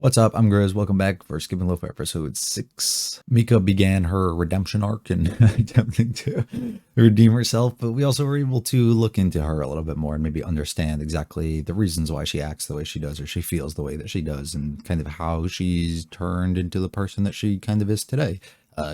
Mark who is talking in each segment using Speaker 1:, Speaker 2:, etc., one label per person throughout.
Speaker 1: What's up? I'm Grizz. Welcome back for Skipping Loafer episode 6. Mika began her redemption arc and attempting to redeem herself, but we also were able to look into her a little bit more and maybe understand exactly the reasons why she acts the way she does or she feels the way that she does and kind of how she's turned into the person that she kind of is today.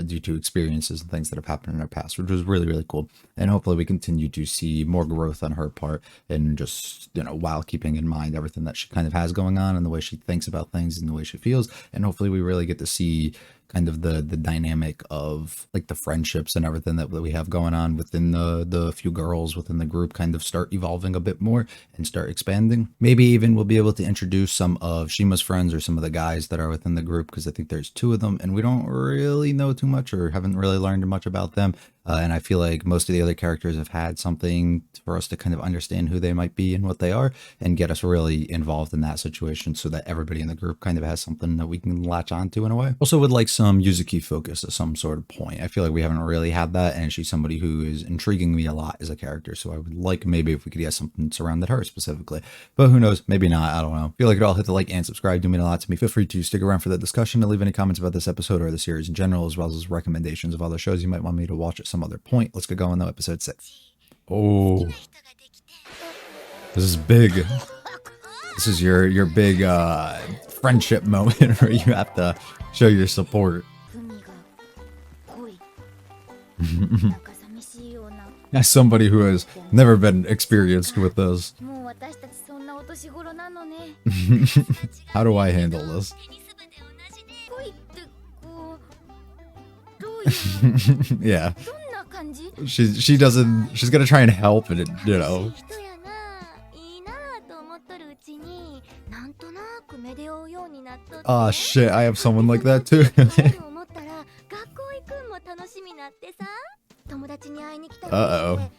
Speaker 1: Due to experiences and things that have happened in her past, which was really cool. And hopefully we continue to see more growth on her part and just, while keeping in mind everything that she kind of has going on and the way she thinks about things and the way she feels. And hopefully we really get to see kind of the dynamic of like the friendships and everything that we have going on within the few girls within the group kind of start evolving a bit more and start expanding. Maybe even we'll be able to introduce some of Shima's friends or some of the guys that are within the group, because I think there's two of them and we don't really know too much or haven't really learned much about them. And I feel like most of the other characters have had something for us to kind of understand who they might be and what they are and get us really involved in that situation so that everybody in the group kind of has something that we can latch onto in a way. Also would like some Yuzuki focus at some sort of point. I feel like we haven't really had that, and she's somebody who is intriguing me a lot as a character. So I would like maybe if we could get something surrounded her specifically, but who knows, maybe not. I don't know. Feel like it all hit the like and subscribe, do mean a lot to me. Feel free to stick around for that discussion and leave any comments about this episode or the series in general, as well as recommendations of other shows you might want me to watch at some other point. Let's get going though. Episode 6. Oh, this is big. This is your big friendship moment where you have to show your support. As somebody who has never been experienced with this. How do I handle this? Yeah. She's gonna try and help and Oh shit, I have someone like that too. Uh-oh.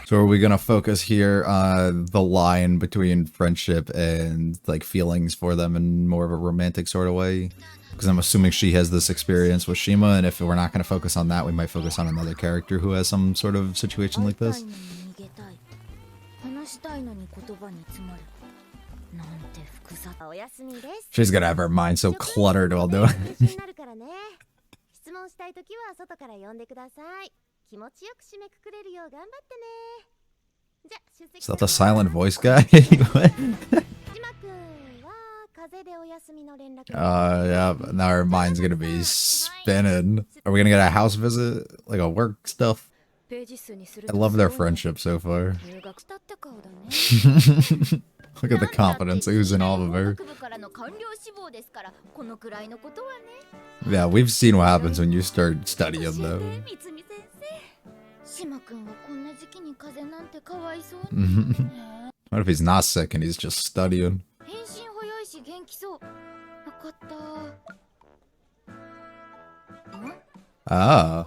Speaker 1: So are we gonna focus here on the line between friendship and like feelings for them in more of a romantic sort of way? Because I'm assuming she has this experience with Shima, and if we're not going to focus on that, we might focus on another character who has some sort of situation like this. She's gonna have her mind so cluttered while doing it. Is that the silent voice guy? Yeah, now our mind's gonna be spinning. Are we gonna get a house visit? Like a work stuff? I love their friendship so far. Look at the confidence oozing off of her. Yeah, we've seen what happens when you start studying though. What if he's not sick and he's just studying? Ah.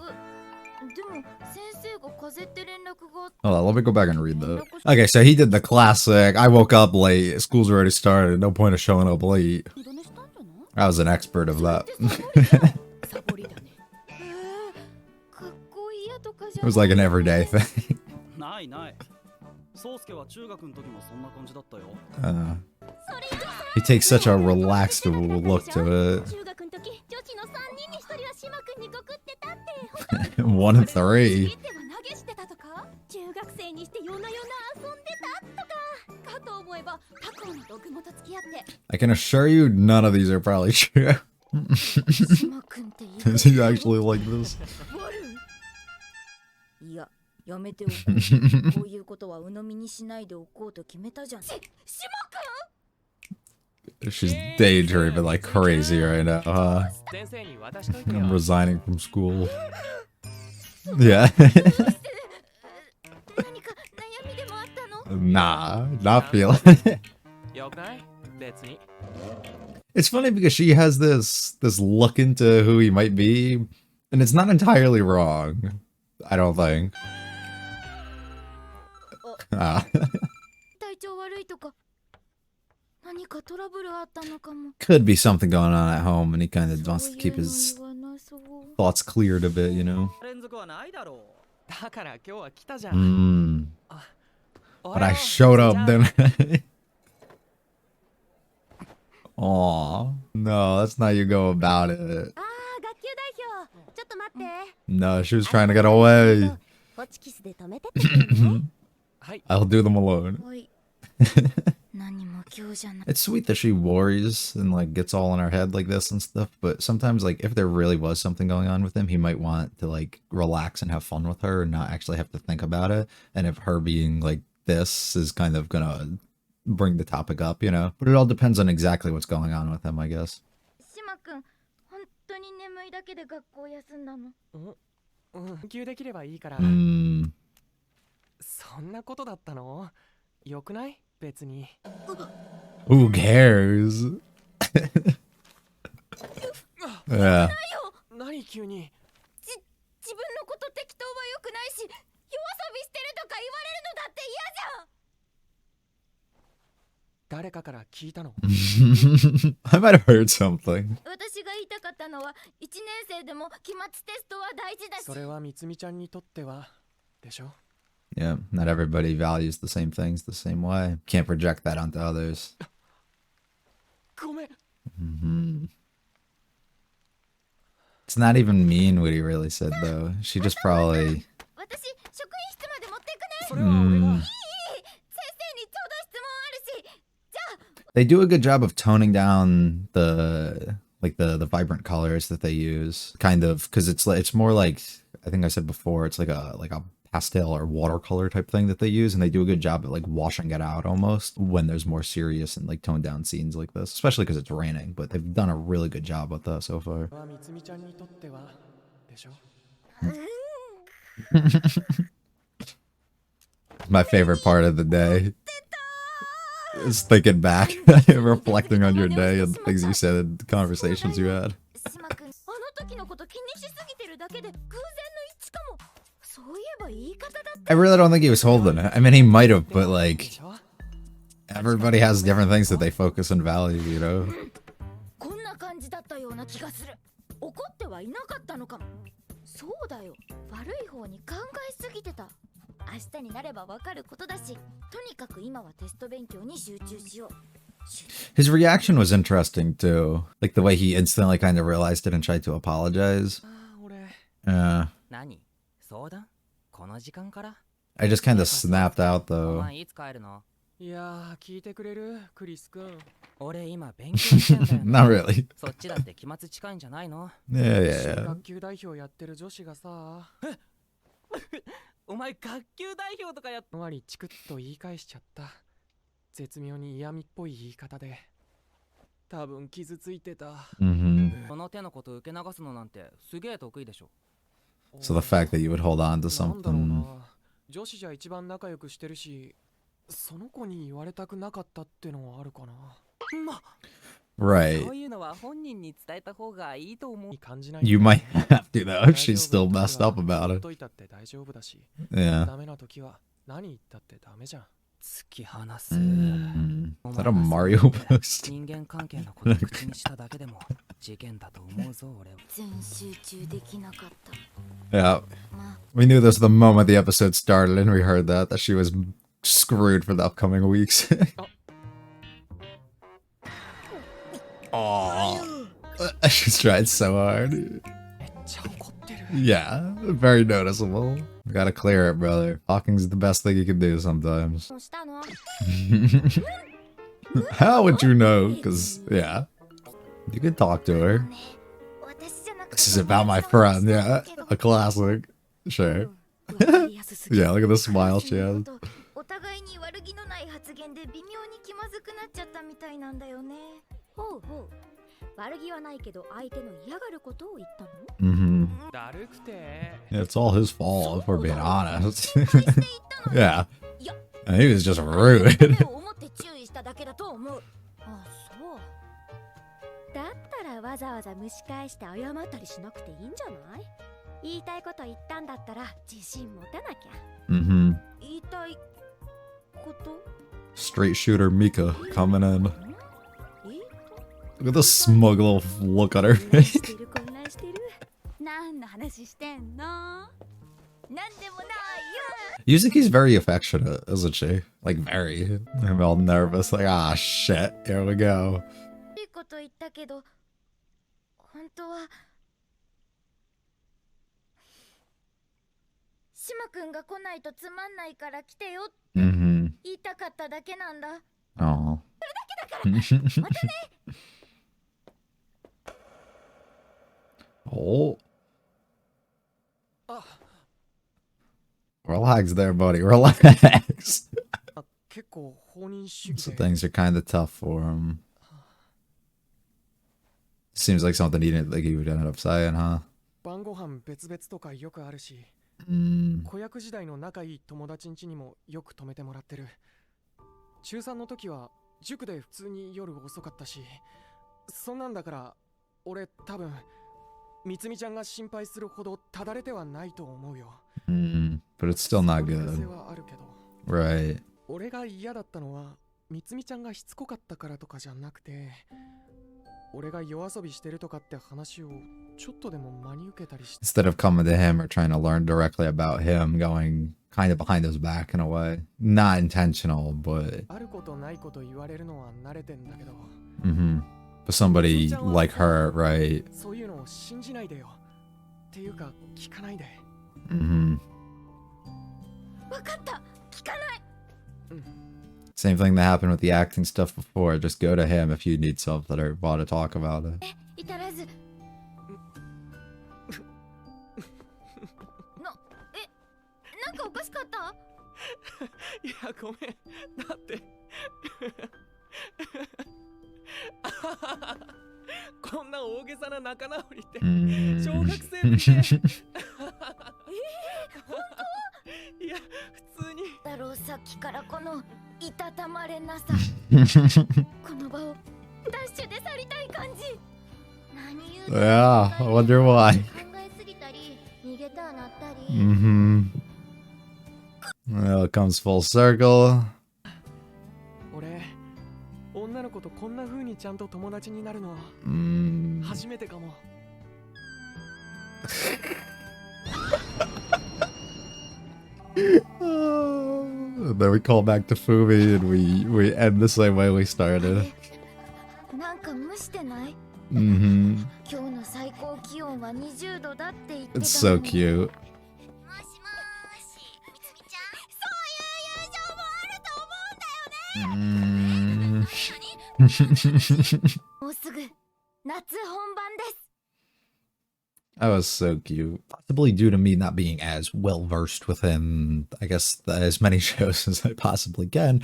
Speaker 1: Hold on, let me go back and read that. Okay, so he did the classic, I woke up late, school's already started, no point of showing up late. I was an expert of that. It was like an everyday thing. He takes such a relaxed look to it. 1 and 3. I can assure you none of these are probably true. Is he actually like this? She's daydreaming like crazy right now. I'm resigning from school. Yeah. Nah, not feeling it. It's funny because she has this look into who he might be, and it's not entirely wrong, I don't think. Could be something going on at home, and he kind of wants to keep his thoughts cleared a bit, you know? But I showed up, then. Aw. No, that's not how you go about it. No, she was trying to get away. I'll do them alone. It's sweet that she worries and like gets all in her head like this and stuff, but sometimes like if there really was something going on with him, he might want to like relax and have fun with her and not actually have to think about it. And if her being like this is kind of gonna bring the topic up, you know. But it all depends on exactly what's going on with him, I guess. Who cares? Yeah. I might have heard something. Yeah, not everybody values the same things the same way. Can't project that onto others. It's not even mean what he really said, though. She just probably... They do a good job of toning down the vibrant colors that they use, kind of, because it's more like, I think I said before, it's like a pastel or watercolor type thing that they use, and they do a good job at like washing it out almost when there's more serious and like toned down scenes like this, especially because it's raining. But they've done a really good job with that so far. My favorite part of the day is thinking back, reflecting on your day and things you said and conversations you had. I really don't think he was holding it. I mean, he might have, but like, everybody has different things that they focus and value, you know? His reaction was interesting too. Like the way he instantly kind of realized it and tried to apologize. I just kind of snapped out though. Not really. Yeah. So the fact that you would hold on to something. Right. You might have to though if she's still messed up about it. Yeah. Is that a Mario post? Yeah. We knew this the moment the episode started and we heard that she was screwed for the upcoming weeks. Aww. She's tried so hard. Yeah, very noticeable. We gotta clear it, brother. Talking's the best thing you can do sometimes. How would you know? Because, yeah, you can talk to her. This is about my friend, yeah. A classic. Sure. Yeah, look at the smile she has. Yeah, it's all his fault, if we're being honest. Yeah. And he was just rude. Straight shooter Mika coming in. Look at the smug little look on her face. Yuzuki's very affectionate, isn't she? Like, very. I'm all nervous, like, ah, shit, here we go.
Speaker 2: こと言ったけど、本当は島くんが来ないとつまんないから来てよって言いたかっただけなんだ。
Speaker 1: Oh.
Speaker 2: それだけだから。またね。
Speaker 1: Oh. Relax there, buddy. Relax. So things are kind of tough for him. Seems like something he didn't think he would end up saying, huh?
Speaker 3: 晩ご飯別々とかよくあるし、子役時代の仲いい友達ん家にもよく泊めてもらってる。中3の時は塾で普通に夜遅かったし、そんなんだから俺多分みつみちゃんが心配するほどただれてはないと思うよ。
Speaker 1: But it's still not
Speaker 3: 可
Speaker 1: good.
Speaker 3: 能性はあるけど。
Speaker 1: Right.
Speaker 3: 俺が嫌だったのはみつみちゃんがしつこかったからとかじゃなくて、俺が夜遊びしてるとかって話をちょっとでも真に受けたりして。
Speaker 1: Instead of coming to him or trying to learn directly about him, going kind of behind his back in a way. Not intentional, but
Speaker 3: あることないこと言われるのは慣れてんだけど。
Speaker 1: But somebody like her, right?
Speaker 3: そういうのを信じないでよ。っていうか聞かないで。
Speaker 2: わかった。聞かない。
Speaker 1: Same thing that happened with the acting stuff before. Just go to him if you need something or want to talk about it.
Speaker 2: 至らず。なんかおかしかった？
Speaker 3: いやごめん。だってこんな大げさな仲直りって小学生向け。
Speaker 2: 本
Speaker 3: 当？いや普通に。
Speaker 2: だろうさっきからこのいたたまれなさ。この場をダッシュで去りたい感じ。何言うの？
Speaker 1: Yeah, I wonder why.
Speaker 2: 考えすぎたり逃げたなったり。
Speaker 1: Well, it comes full circle.
Speaker 3: 俺女の子とこんな風にちゃんと友達になるの初めてかも。
Speaker 1: Then we call back to Fumi and we end the same way we started.
Speaker 2: なんか蒸してない？今日の最高気温は20度だって言ってたのに。
Speaker 1: It's so cute.
Speaker 2: もうすぐ夏本番です。
Speaker 1: That was so cute. Possibly due to me not being as well versed within, I guess, as many shows as I possibly can,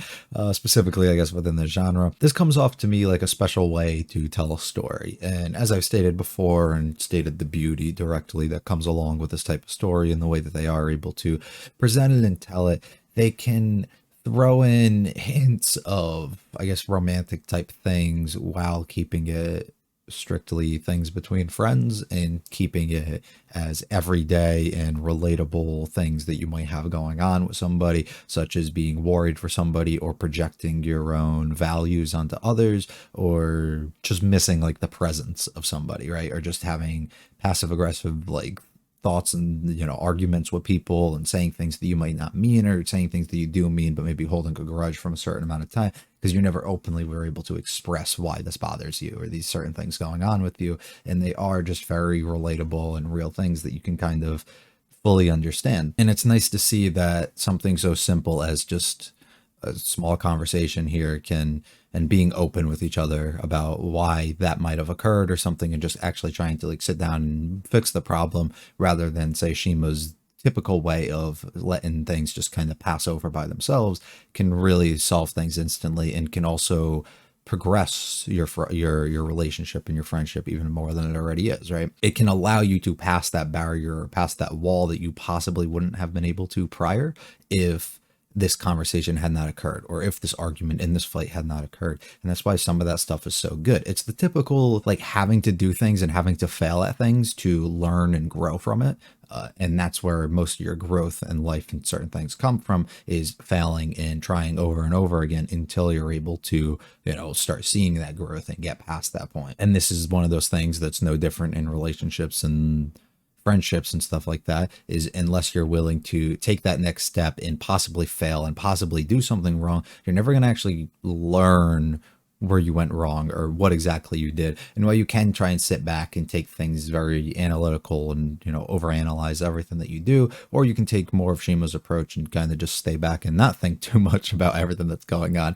Speaker 1: specifically, I guess, within the genre. This comes off to me like a special way to tell a story. And as I've stated before and stated the beauty directly that comes along with this type of story and the way that they are able to present it and tell it, they can throw in hints of, I guess, romantic type things while keeping it strictly things between friends and keeping it as everyday and relatable things that you might have going on with somebody, such as being worried for somebody or projecting your own values onto others, or just missing like the presence of somebody, right? Or just having passive aggressive like thoughts and, you know, arguments with people and saying things that you might not mean, or saying things that you do mean but maybe holding a grudge from a certain amount of time because you never openly were able to express why this bothers you or these certain things going on with you. And they are just very relatable and real things that you can kind of fully understand. And it's nice to see that something so simple as just a small conversation here and being open with each other about why that might have occurred or something, and just actually trying to like sit down and fix the problem rather than say Shima's typical way of letting things just kind of pass over by themselves, can really solve things instantly and can also progress your relationship and your friendship even more than it already is, right? It can allow you to pass that barrier or pass that wall that you possibly wouldn't have been able to prior if this conversation had not occurred, or if this argument in this fight had not occurred. And that's why some of that stuff is so good. It's the typical like having to do things and having to fail at things to learn and grow from it. And that's where most of your growth and life and certain things come from, is failing and trying over and over again until you're able to, you know, start seeing that growth and get past that point. And this is one of those things that's no different in relationships and friendships and stuff like that, is unless you're willing to take that next step and possibly fail and possibly do something wrong, you're never going to actually learn where you went wrong or what exactly you did. And while you can try and sit back and take things very analytical and, overanalyze everything that you do, or you can take more of Shima's approach and kind of just stay back and not think too much about everything that's going on.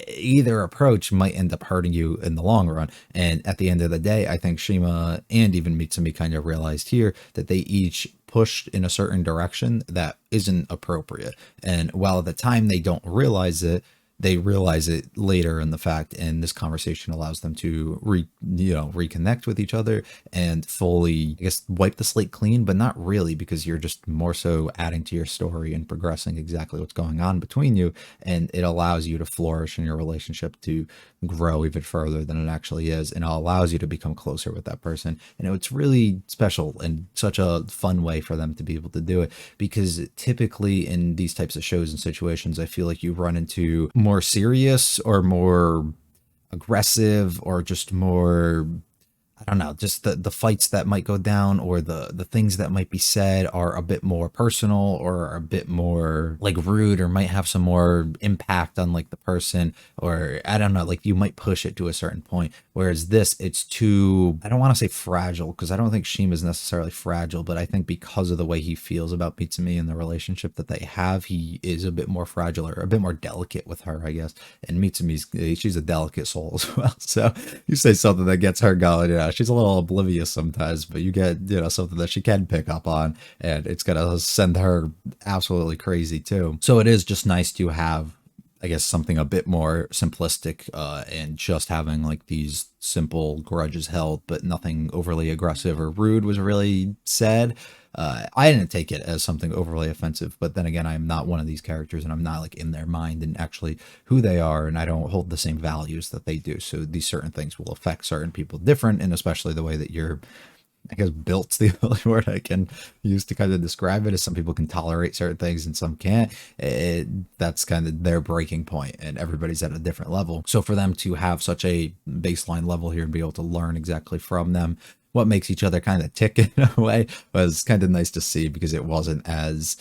Speaker 1: Either approach might end up hurting you in the long run. And at the end of the day, I think Shima and even Mitsumi kind of realized here that they each pushed in a certain direction that isn't appropriate. And while at the time they don't realize it, they realize it later in the fact, and this conversation allows them to reconnect with each other and fully, I guess, wipe the slate clean, but not really, because you're just more so adding to your story and progressing exactly what's going on between you, and it allows you to flourish in your relationship, to grow even further than it actually is, and it allows you to become closer with that person. And it's really special and such a fun way for them to be able to do it, because typically in these types of shows and situations, I feel like you run into more serious or more aggressive or just more, I don't know, just the fights that might go down or the things that might be said are a bit more personal or a bit more like rude, or might have some more impact on like the person, or I don't know, like you might push it to a certain point. Whereas this, it's too, I don't want to say fragile, because I don't think Shima is necessarily fragile, but I think because of the way he feels about Mitsumi and the relationship that they have, he is a bit more fragile or a bit more delicate with her, I guess. And she's a delicate soul as well. So you say something that gets her going, she's a little oblivious sometimes, but you get, something that she can pick up on, and it's going to send her absolutely crazy too. So it is just nice to have, I guess, something a bit more simplistic, and just having like these simple grudges held, but nothing overly aggressive or rude was really said. I didn't take it as something overly offensive, but then again, I'm not one of these characters, and I'm not like in their mind and actually who they are, and I don't hold the same values that they do. So these certain things will affect certain people different, and especially the way that you're, I guess, built's the only word I can use to kind of describe it, is some people can tolerate certain things and some can't. That's kind of their breaking point, and everybody's at a different level. So for them to have such a baseline level here and be able to learn exactly from them what makes each other kind of tick in a way was kind of nice to see, because it wasn't as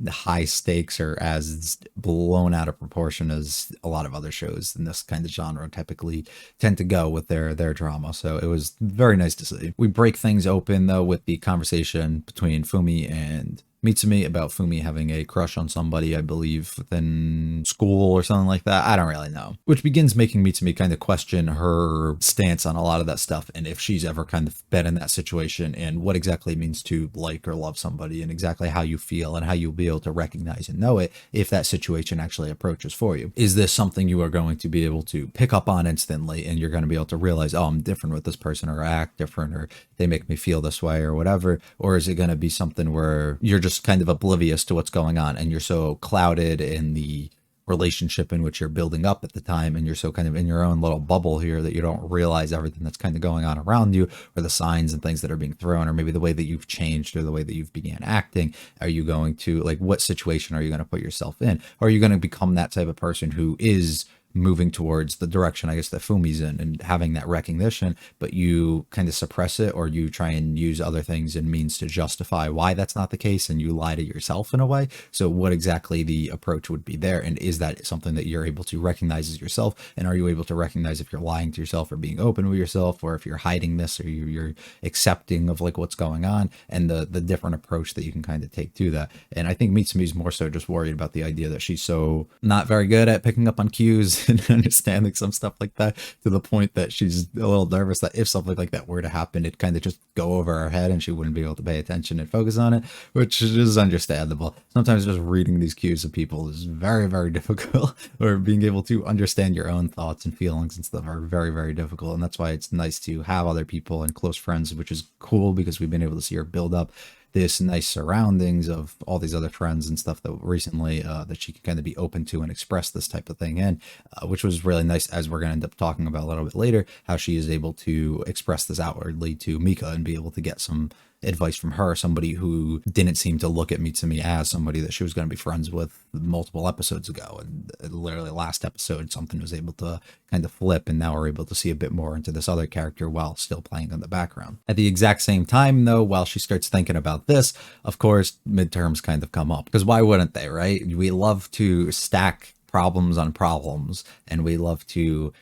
Speaker 1: high stakes or as blown out of proportion as a lot of other shows in this kind of genre typically tend to go with their drama. So it was very nice to see. We break things open though with the conversation between Fumi and Mitsumi about Fumi having a crush on somebody, I believe, within school or something like that. I don't really know. Which begins making Mitsumi kind of question her stance on a lot of that stuff, and if she's ever kind of been in that situation, and what exactly it means to like or love somebody, and exactly how you feel and how you'll be able to recognize and know it if that situation actually approaches for you. Is this something you are going to be able to pick up on instantly, and you're going to be able to realize, oh, I'm different with this person, or I act different, or they make me feel this way, or whatever? Or is it going to be something where you're just kind of oblivious to what's going on, and you're so clouded in the relationship in which you're building up at the time, and you're so kind of in your own little bubble here that you don't realize everything that's kind of going on around you, or the signs and things that are being thrown, or maybe the way that you've changed, or the way that you've began acting? Are you going to, like, what situation are you going to put yourself in? Or are you going to become that type of person who is moving towards the direction, I guess, that Fumi's in, and having that recognition, but you kind of suppress it, or you try and use other things and means to justify why that's not the case, and you lie to yourself in a way? So what exactly the approach would be there, and is that something that you're able to recognize as yourself? And are you able to recognize if you're lying to yourself or being open with yourself, or if you're hiding this, or you're accepting of like what's going on, and the different approach that you can kind of take to that? And I think Mitsumi's more so just worried about the idea that she's so not very good at picking up on cues and understanding some stuff like that, to the point that she's a little nervous that if something like that were to happen, it kind of just go over her head and she wouldn't be able to pay attention and focus on it, which is understandable. Sometimes just reading these cues of people is very, very difficult, or being able to understand your own thoughts and feelings and stuff are very, very difficult. And that's why it's nice to have other people and close friends, which is cool, because we've been able to see her build up this nice surroundings of all these other friends and stuff that recently that she could kind of be open to and express this type of thing in, which was really nice, as we're going to end up talking about a little bit later, how she is able to express this outwardly to Mika and be able to get some advice from her, somebody who didn't seem to look at Mitsumi as somebody that she was going to be friends with multiple episodes ago. And literally last episode, something was able to kind of flip, and now we're able to see a bit more into this other character while still playing in the background. At the exact same time, though, while she starts thinking about this, of course, midterms kind of come up, because why wouldn't they, right? We love to stack problems on problems, and we love to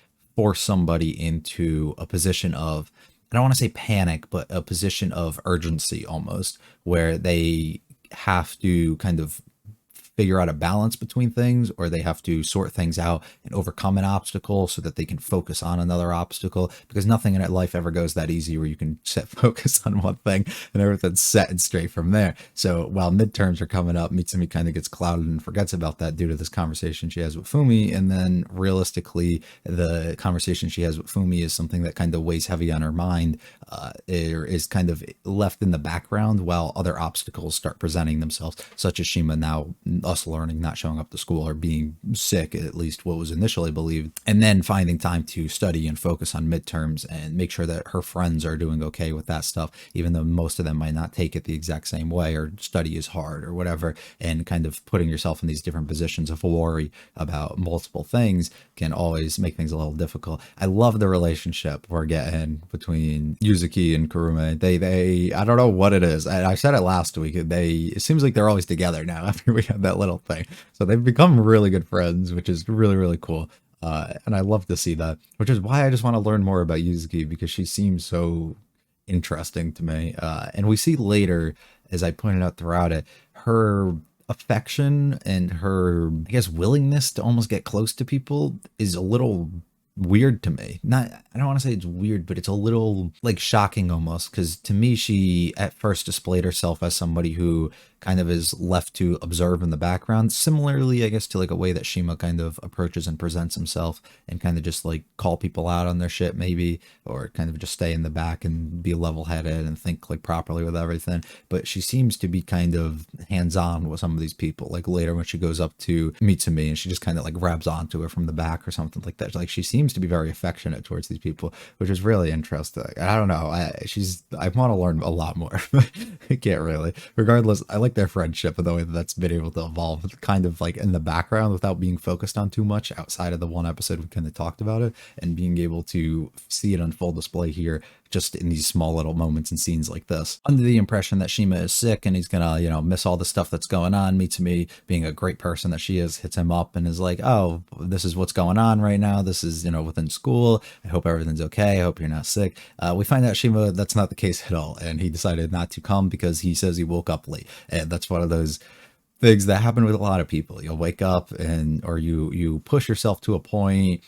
Speaker 1: force somebody into a position of, I don't want to say panic, but a position of urgency almost, where they have to kind of figure out a balance between things, or they have to sort things out and overcome an obstacle so that they can focus on another obstacle, because nothing in life ever goes that easy where you can set focus on one thing and everything's set and straight from there. So while midterms are coming up, Mitsumi kind of gets clouded and forgets about that due to this conversation she has with Fumi, and then realistically the conversation she has with Fumi is something that kind of weighs heavy on her mind, is kind of left in the background while other obstacles start presenting themselves, such as Shima now us learning, not showing up to school, or being sick, at least what was initially believed, and then finding time to study and focus on midterms and make sure that her friends are doing okay with that stuff, even though most of them might not take it the exact same way, or study is hard or whatever, and kind of putting yourself in these different positions of worry about multiple things can always make things a little difficult. I love the relationship we're getting between Yuzuki and Kurume. They I don't know what it is. I said it last week. It seems like they're always together now after we had that little thing. So they've become really good friends, which is really, really cool. And I love to see that, which is why I just want to learn more about Yuzuki, because she seems so interesting to me. And we see later, as I pointed out throughout it, her affection and her, I guess, willingness to almost get close to people is a little weird to me. Not, I don't want to say it's weird, but it's a little like shocking almost, because to me she at first displayed herself as somebody who kind of is left to observe in the background, similarly I guess to like a way that Shima kind of approaches and presents himself, and kind of just like call people out on their shit maybe, or kind of just stay in the back and be level-headed and think like properly with everything. But she seems to be kind of hands-on with some of these people, like later when she goes up to Mitsumi and she just kind of like grabs onto her from the back or something like that. Like she seems to be very affectionate towards these people, which is really interesting. I don't know, I want to learn a lot more. I can't really. Regardless, I like their friendship and the way that that's been able to evolve kind of like in the background without being focused on too much outside of the one episode we kind of talked about it, and being able to see it on full display here just in these small little moments and scenes like this. Under the impression that Shima is sick and he's gonna, miss all the stuff that's going on, Mitsumi, being a great person that she is, hits him up and is like, oh, this is what's going on right now. This is, within school. I hope everything's okay. I hope you're not sick. We find out Shima, that's not the case at all. And he decided not to come because he says he woke up late. And that's one of those things that happen with a lot of people. You'll wake up or you push yourself to a point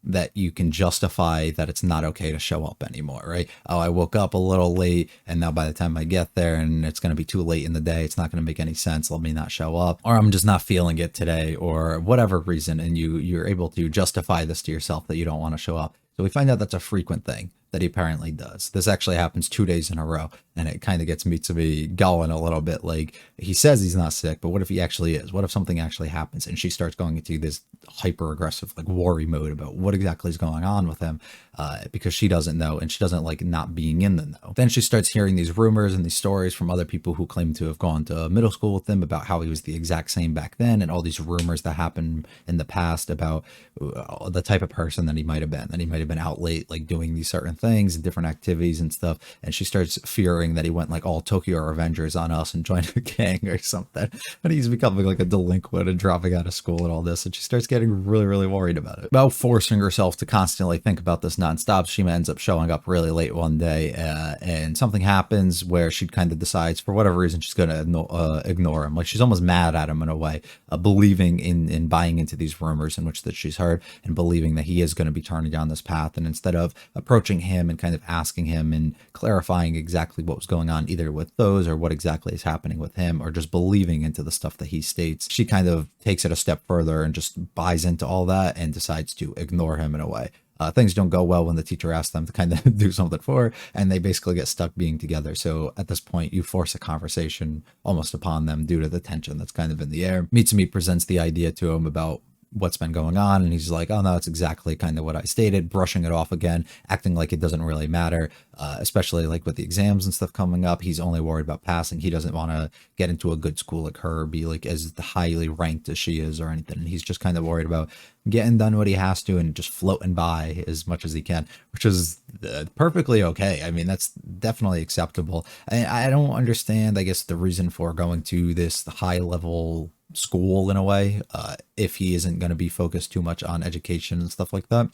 Speaker 1: that you can justify that it's not okay to show up anymore, right? Oh, I woke up a little late, and now by the time I get there and it's going to be too late in the day, it's not going to make any sense. Let me not show up, or I'm just not feeling it today, or whatever reason. And you're able to justify this to yourself that you don't want to show up. So we find out that's a frequent thing that he apparently does. This actually happens 2 days in a row, and it kind of gets me to be going a little bit. Like, he says he's not sick, but what if he actually is? What if something actually happens? And she starts going into this hyper aggressive like worry mode about what exactly is going on with him, because she doesn't know, and she doesn't like not being in the know. Then she starts hearing these rumors and these stories from other people who claim to have gone to middle school with him about how he was the exact same back then, and all these rumors that happened in the past about the type of person that he might have been, out late like doing these certain things and different activities and stuff. And she starts fearing that he went like all Tokyo Revengers on us and joined a gang or something, and he's becoming like a delinquent and dropping out of school and all this. And she starts getting really, really worried about it. About forcing herself to constantly think about this nonstop, Shima ends up showing up really late one day, and something happens where she kind of decides for whatever reason she's going to ignore him. Like, she's almost mad at him in a way, believing in buying into these rumors in which that she's heard, and believing that he is going to be turning down this path. And instead of approaching him and kind of asking him and clarifying exactly what was going on, either with those or what exactly is happening with him, or just believing into the stuff that he states, she kind of takes it a step further and just buys into all that and decides to ignore him in a way. Things don't go well when the teacher asks them to kind of do something for her, and they basically get stuck being together. So at this point, you force a conversation almost upon them due to the tension that's kind of in the air. Mitsumi presents the idea to him about what's been going on, and he's like, oh no, it's exactly kind of what I stated, brushing it off again, acting like it doesn't really matter, especially like with the exams and stuff coming up. He's only worried about passing. He doesn't want to get into a good school like her, be like as highly ranked as she is or anything, and he's just kind of worried about getting done what he has to and just floating by as much as he can, which is perfectly okay. I mean, that's definitely acceptable. I don't understand, I guess, the reason for going to this high level school in a way, if he isn't going to be focused too much on education and stuff like that.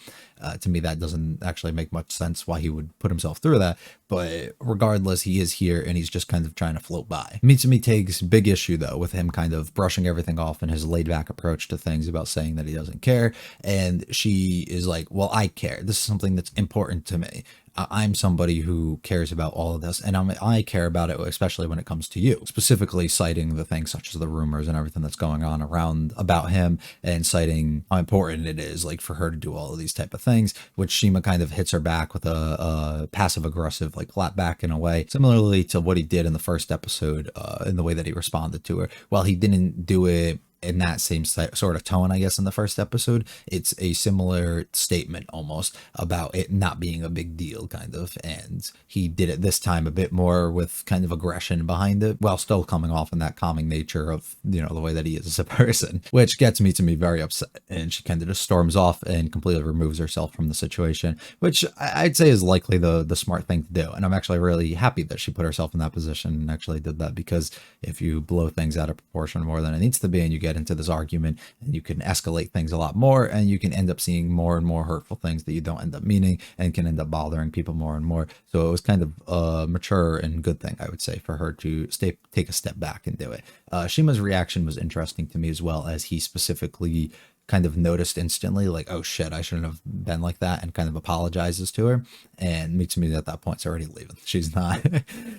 Speaker 1: To me, that doesn't actually make much sense why he would put himself through that. But regardless, he is here and he's just kind of trying to float by. Mitsumi takes big issue though with him kind of brushing everything off and his laid back approach to things, about saying that he doesn't care. And she is like, well, I care. This is something that's important to me. I'm somebody who cares about all of this, and I care about it, especially when it comes to you. Specifically citing the things such as the rumors and everything that's going on around about him, and citing how important it is, like, for her to do all of these type of things, which Shima kind of hits her back with a passive aggressive, like, clap back in a way, similarly to what he did in the first episode, in the way that he responded to her. While he didn't do it in that same sort of tone, I guess, in the first episode, it's a similar statement almost about it not being a big deal, kind of. And he did it this time a bit more with kind of aggression behind it, while still coming off in that calming nature of, you know, the way that he is as a person, which gets me to be very upset. And she kind of just storms off and completely removes herself from the situation, which I'd say is likely the smart thing to do. And I'm actually really happy that she put herself in that position and actually did that, because if you blow things out of proportion more than it needs to be, and you get into this argument, and you can escalate things a lot more, and you can end up seeing more and more hurtful things that you don't end up meaning, and can end up bothering people more and more. So it was kind of a mature and good thing, I would say, for her to take a step back and do it. Shima's reaction was interesting to me, as well as he specifically kind of noticed instantly, like, oh shit, I shouldn't have been like that, and kind of apologizes to her. And Mitsumi at that point's already leaving. She's not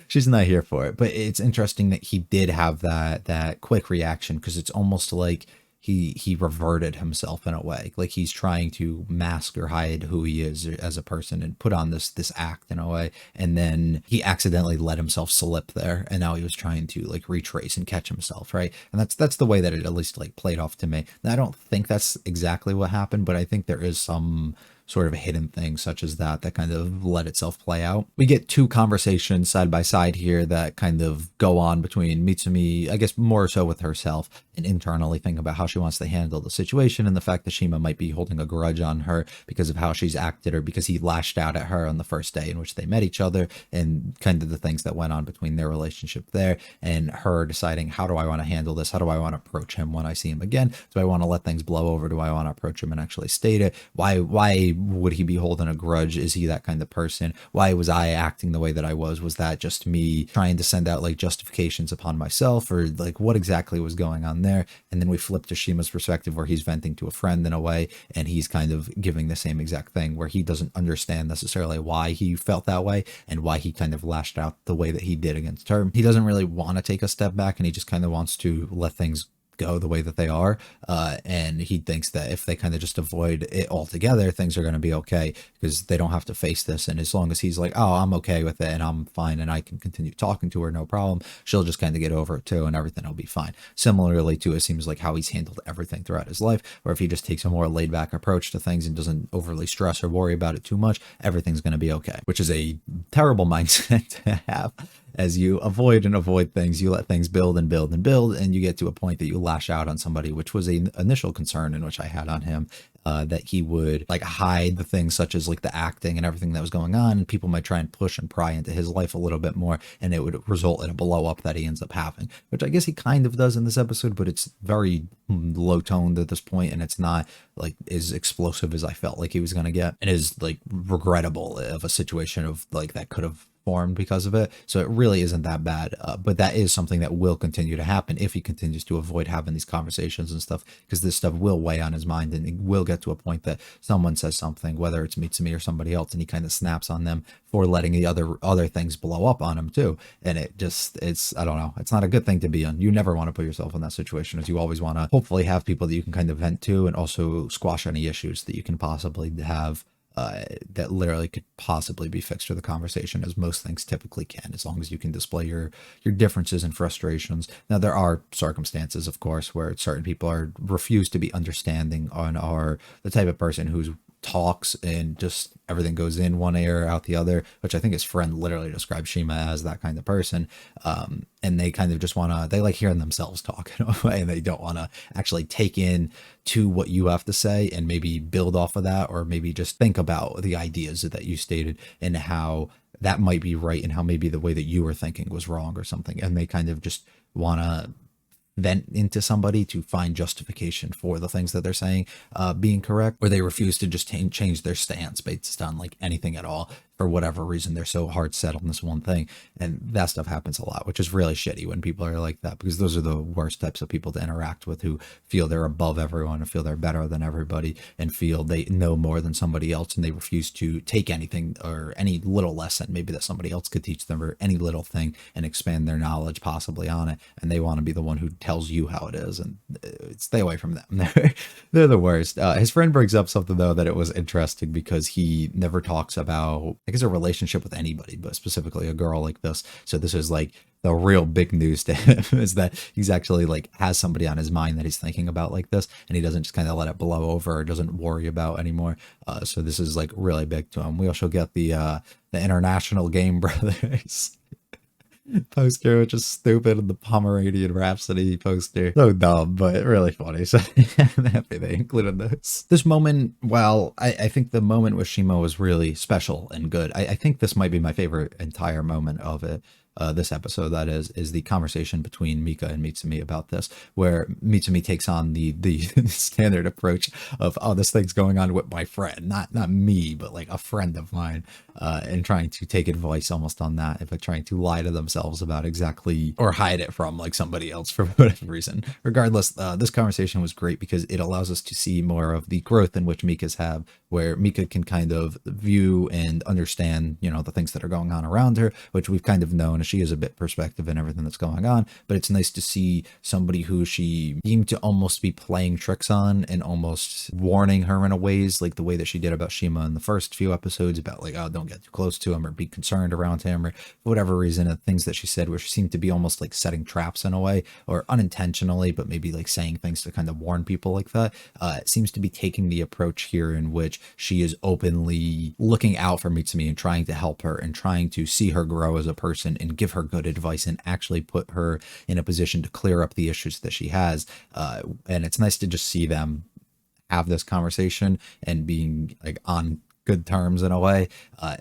Speaker 1: she's not here for it. But it's interesting that he did have that quick reaction, because it's almost like he reverted himself in a way, like he's trying to mask or hide who he is as a person and put on this act in a way, and then he accidentally let himself slip there, and now he was trying to like retrace and catch himself, right? And that's the way that it at least like played off to me. Now, I don't think that's exactly what happened, but I think there is some sort of a hidden thing such as that kind of let itself play out. We get two conversations side by side here that kind of go on between Mitsumi, I guess more so with herself, and internally think about how she wants to handle the situation, and the fact that Shima might be holding a grudge on her because of how she's acted, or because he lashed out at her on the first day in which they met each other, and kind of the things that went on between their relationship there, and her deciding, how do I want to handle this? How do I want to approach him when I see him again? Do I want to let things blow over? Do I want to approach him and actually state it? Why would he be holding a grudge? Is he that kind of person? Why was I acting the way that I was? Was that just me trying to send out like justifications upon myself, or like what exactly was going on there? And then we flip to Shima's perspective, where he's venting to a friend in a way, and he's kind of giving the same exact thing, where he doesn't understand necessarily why he felt that way and why he kind of lashed out the way that he did against her. He doesn't really want to take a step back, and he just kind of wants to let things go the way that they are, and he thinks that if they kind of just avoid it altogether, things are going to be okay, because they don't have to face this. And as long as he's like, oh, I'm okay with it and I'm fine and I can continue talking to her, no problem, she'll just kind of get over it too, and everything will be fine. Similarly to, it seems like, how he's handled everything throughout his life, where if he just takes a more laid back approach to things and doesn't overly stress or worry about it too much, everything's going to be okay, which is a terrible mindset to have. As you avoid things, you let things build and build and build, and you get to a point that you lash out on somebody, which was an initial concern in which I had on him, that he would like hide the things such as like the acting and everything that was going on, and people might try and push and pry into his life a little bit more, and it would result in a blow up that he ends up having, which I guess he kind of does in this episode, but it's very low toned at this point, and it's not like as explosive as I felt like he was going to get. It is like regrettable of a situation of like that could have formed because of it. So it really isn't that bad, but that is something that will continue to happen if he continues to avoid having these conversations and stuff, because this stuff will weigh on his mind, and it will get to a point that someone says something, whether it's Mitsumi or somebody else, and he kind of snaps on them for letting the other things blow up on him too. And it's I don't know, it's not a good thing to be in. You never want to put yourself in that situation, as you always want to hopefully have people that you can kind of vent to, and also squash any issues that you can possibly have, that literally could possibly be fixed through the conversation, as most things typically can, as long as you can display your differences and frustrations. Now, there are circumstances, of course, where certain people refuse to be understanding and are the type of person who's talks and just everything goes in one ear out the other, which I think his friend literally describes Shima as that kind of person. And they kind of just want to, they like hearing themselves talk in a way, and they don't want to actually take in to what you have to say and maybe build off of that, or maybe just think about the ideas that you stated and how that might be right and how maybe the way that you were thinking was wrong or something. And they kind of just want to vent into somebody to find justification for the things that they're saying being correct, or they refuse to just change their stance based on like anything at all. For whatever reason, they're so hard set on this one thing. And that stuff happens a lot, which is really shitty when people are like that, because those are the worst types of people to interact with, who feel they're above everyone and feel they're better than everybody and feel they know more than somebody else, and they refuse to take anything or any little lesson maybe that somebody else could teach them, or any little thing, and expand their knowledge possibly on it. And they want to be the one who tells you how it is, and stay away from them. They're the worst. His friend brings up something though that it was interesting, because he never talks about, I guess, a relationship with anybody, but specifically a girl like this. So this is like the real big news to him, is that he's actually like has somebody on his mind that he's thinking about like this, and he doesn't just kind of let it blow over or doesn't worry about anymore. So this is like really big to him. We also get the International Game Brothers poster, which is stupid, and the Pomeranian Rhapsody poster. So dumb, but really funny. So I'm happy they included this. This moment, while I think the moment with Shima was really special and good, I think this might be my favorite entire moment of it. This episode, that is the conversation between Mika and Mitsumi about this, where Mitsumi takes on the standard approach of, oh, this thing's going on with my friend, not me, but like a friend of mine, and trying to take advice almost on that, if trying to lie to themselves about exactly, or hide it from like somebody else for whatever reason. Regardless, this conversation was great because it allows us to see more of the growth in which Mika's have, where Mika can kind of view and understand, you know, the things that are going on around her, which we've kind of known. She has a bit perspective in everything that's going on, but it's nice to see somebody who she seemed to almost be playing tricks on and almost warning her in a ways, like the way that she did about Shima in the first few episodes, about like, oh, don't get too close to him or be concerned around him, or for whatever reason, and things that she said where she seemed to be almost like setting traps in a way, or unintentionally, but maybe like saying things to kind of warn people like that. It seems to be taking the approach here in which she is openly looking out for Mitsumi and trying to help her and trying to see her grow as a person and give her good advice and actually put her in a position to clear up the issues that she has. And it's nice to just see them have this conversation and being like on good terms in a way,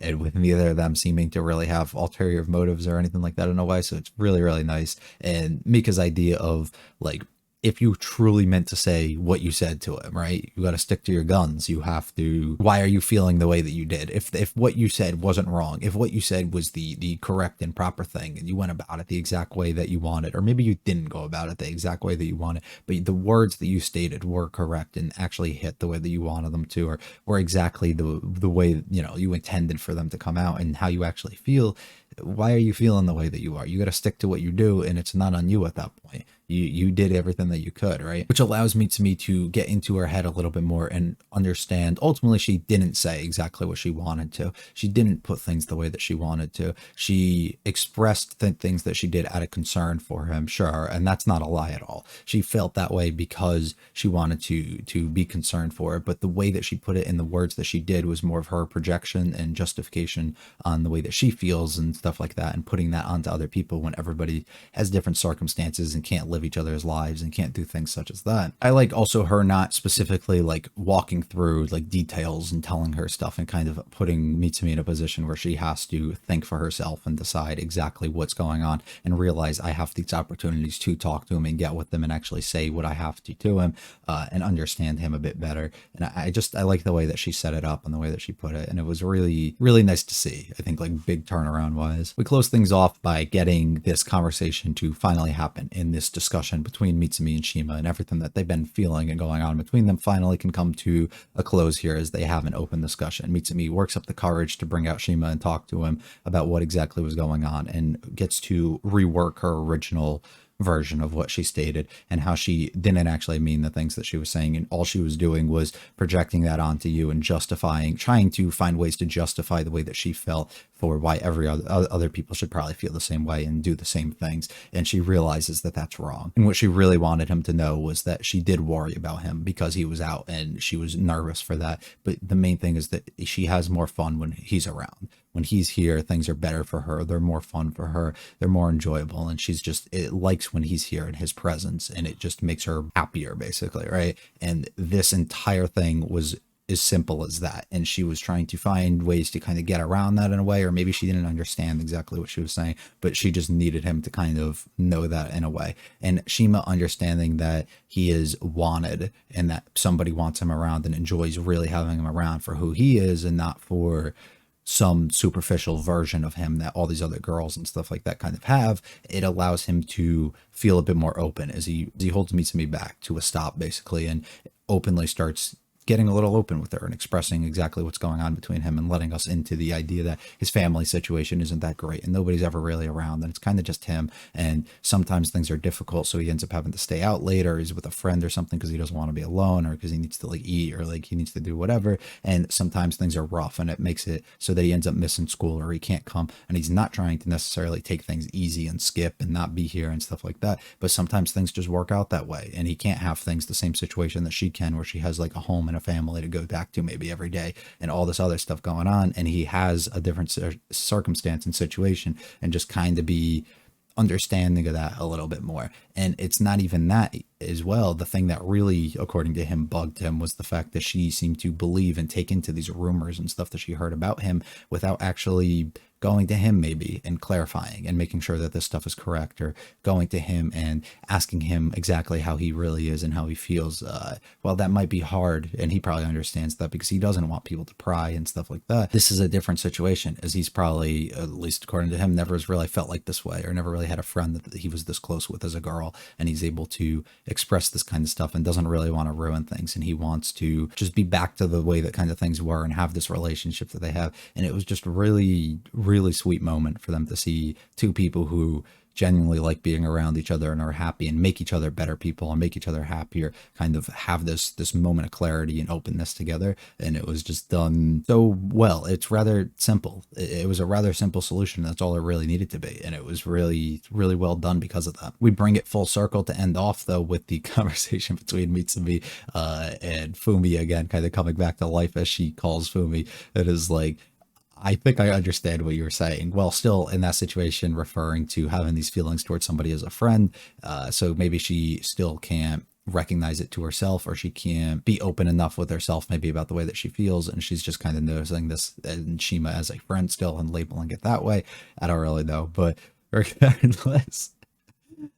Speaker 1: and with neither of them seeming to really have ulterior motives or anything like that in a way. So it's really, really nice. And Mika's idea of like, if you truly meant to say what you said to him, right? You got to stick to your guns. You have to, why are you feeling the way that you did? If what you said wasn't wrong, if what you said was the correct and proper thing, and you went about it the exact way that you wanted, or maybe you didn't go about it the exact way that you wanted, but the words that you stated were correct and actually hit the way that you wanted them to, or were exactly the way, you know, you intended for them to come out and how you actually feel. Why are you feeling the way that you are? You got to stick to what you do, and it's not on you at that point. You did everything that you could, right? Which allows me to get into her head a little bit more and understand. Ultimately, she didn't say exactly what she wanted to. She didn't put things the way that she wanted to. She expressed things that she did out of concern for him, sure, and that's not a lie at all. She felt that way because she wanted to be concerned for it, but the way that she put it in the words that she did was more of her projection and justification on the way that she feels and stuff like that, and putting that onto other people when everybody has different circumstances and can't live each other's lives and can't do things such as that. I like also her not specifically like walking through like details and telling her stuff and kind of putting Mitsumi in a position where she has to think for herself and decide exactly what's going on and realize I have these opportunities to talk to him and get with them and actually say what I have to him, and understand him a bit better. And I like the way that she set it up and the way that she put it, and it was really, really nice to see. I think like big turnaround wise. We close things off by getting this conversation to finally happen in this discussion between Mitsumi and Shima, and everything that they've been feeling and going on between them finally can come to a close here as they have an open discussion. Mitsumi works up the courage to bring out Shima and talk to him about what exactly was going on, and gets to rework her original version of what she stated, and how she didn't actually mean the things that she was saying, and all she was doing was projecting that onto you and trying to find ways to justify the way that she felt for why every other people should probably feel the same way and do the same things. And she realizes that that's wrong. And what she really wanted him to know was that she did worry about him because he was out, and she was nervous for that. But the main thing is that she has more fun when he's around. When he's here, things are better for her. They're more fun for her. They're more enjoyable. And it likes when he's here in his presence, and it just makes her happier, basically, right? And this entire thing was as simple as that. And she was trying to find ways to kind of get around that in a way, or maybe she didn't understand exactly what she was saying, but she just needed him to kind of know that in a way. And Shima understanding that he is wanted and that somebody wants him around and enjoys really having him around for who he is and not for some superficial version of him that all these other girls and stuff like that kind of have, it allows him to feel a bit more open as he holds Mitsumi back to a stop, basically, and openly starts getting a little open with her and expressing exactly what's going on between him and letting us into the idea that his family situation isn't that great and nobody's ever really around, and it's kind of just him, and sometimes things are difficult, so he ends up having to stay out late, or he's with a friend or something because he doesn't want to be alone, or because he needs to like eat, or like he needs to do whatever. And sometimes things are rough and it makes it so that he ends up missing school or he can't come, and he's not trying to necessarily take things easy and skip and not be here and stuff like that, but sometimes things just work out that way, and he can't have things the same situation that she can, where she has like a home and a family to go back to maybe every day and all this other stuff going on, and he has a different circumstance and situation, and just kind of be understanding of that a little bit more. And it's not even that as well. The thing that really, according to him, bugged him was the fact that she seemed to believe and take into these rumors and stuff that she heard about him without actually going to him maybe and clarifying and making sure that this stuff is correct, or going to him and asking him exactly how he really is and how he feels. Well, that might be hard, and he probably understands that because he doesn't want people to pry and stuff like that. This is a different situation, as he's probably, at least according to him, never has really felt like this way, or never really had a friend that he was this close with as a girl, and he's able to express this kind of stuff and doesn't really want to ruin things, and he wants to just be back to the way that kind of things were and have this relationship that they have. And it was just really sweet moment for them to see two people who genuinely like being around each other and are happy and make each other better people and make each other happier, kind of have this moment of clarity and openness together. And it was just done so well. It's rather simple. It was a rather simple solution. That's all it really needed to be, and it was really well done because of that. We bring it full circle to end off though with the conversation between Mitsumi and Fumi again, kind of coming back to life, as she calls Fumi. It is like, I think I understand what you were saying. Well, still in that situation, referring to having these feelings towards somebody as a friend. So maybe she still can't recognize it to herself, or she can't be open enough with herself maybe about the way that she feels, and she's just kind of noticing this in Shima as a friend still and labeling it that way. I don't really know, but regardless,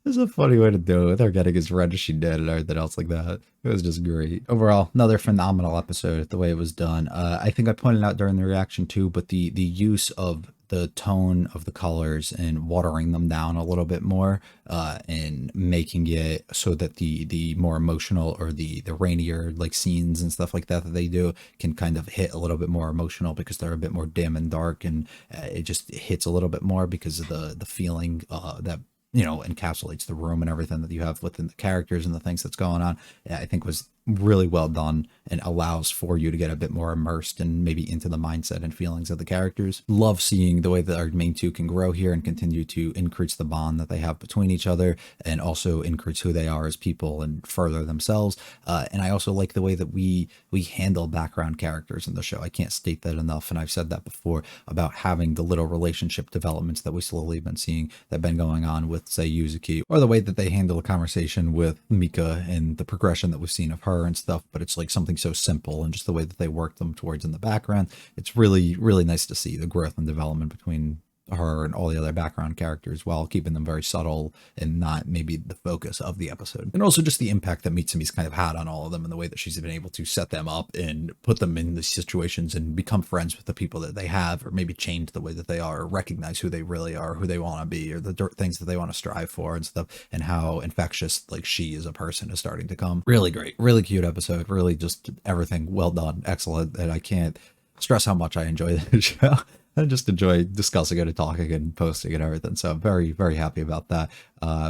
Speaker 1: it's a funny way to do it with her getting as red as she did and everything else like that. It was just great. Overall, another phenomenal episode, the way it was done. I think I pointed out during the reaction too, but the use of the tone of the colors and watering them down a little bit more, and making it so that the more emotional or the rainier like scenes and stuff like that they do can kind of hit a little bit more emotional because they're a bit more dim and dark, and it just hits a little bit more because of the feeling that, you know, encapsulates the room and everything that you have within the characters and the things that's going on. I think was really well done and allows for you to get a bit more immersed and maybe into the mindset and feelings of the characters. Love seeing the way that our main two can grow here and continue to increase the bond that they have between each other, and also increase who they are as people and further themselves. And I also like the way that we handle background characters in the show. I can't state that enough, and I've said that before about having the little relationship developments that we slowly been seeing that have been going on with, say, Yuzuki, or the way that they handle a conversation with Mika and the progression that we've seen of her and stuff. But it's like something so simple, and just the way that they work them towards in the background. It's really nice to see the growth and development between her and all the other background characters, while keeping them very subtle and not maybe the focus of the episode. And also just the impact that Mitsumi's kind of had on all of them, and the way that she's been able to set them up and put them in these situations and become friends with the people that they have, or maybe change the way that they are, or recognize who they really are, who they want to be, or the things that they want to strive for and stuff, and how infectious like she as a person is starting to come. Really great, really cute episode, really just everything well done, excellent, and I can't stress how much I enjoy this show. I just enjoy discussing it and talking and posting and everything. So I'm very, very happy about that.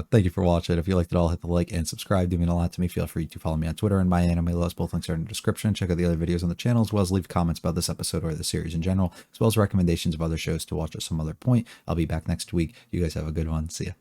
Speaker 1: Thank you for watching. If you liked it all, hit the like and subscribe. Do mean a lot to me. Feel free to follow me on Twitter and my anime loves. Both links are in the description. Check out the other videos on the channel, as well as leave comments about this episode or the series in general, as well as recommendations of other shows to watch at some other point. I'll be back next week. You guys have a good one. See ya.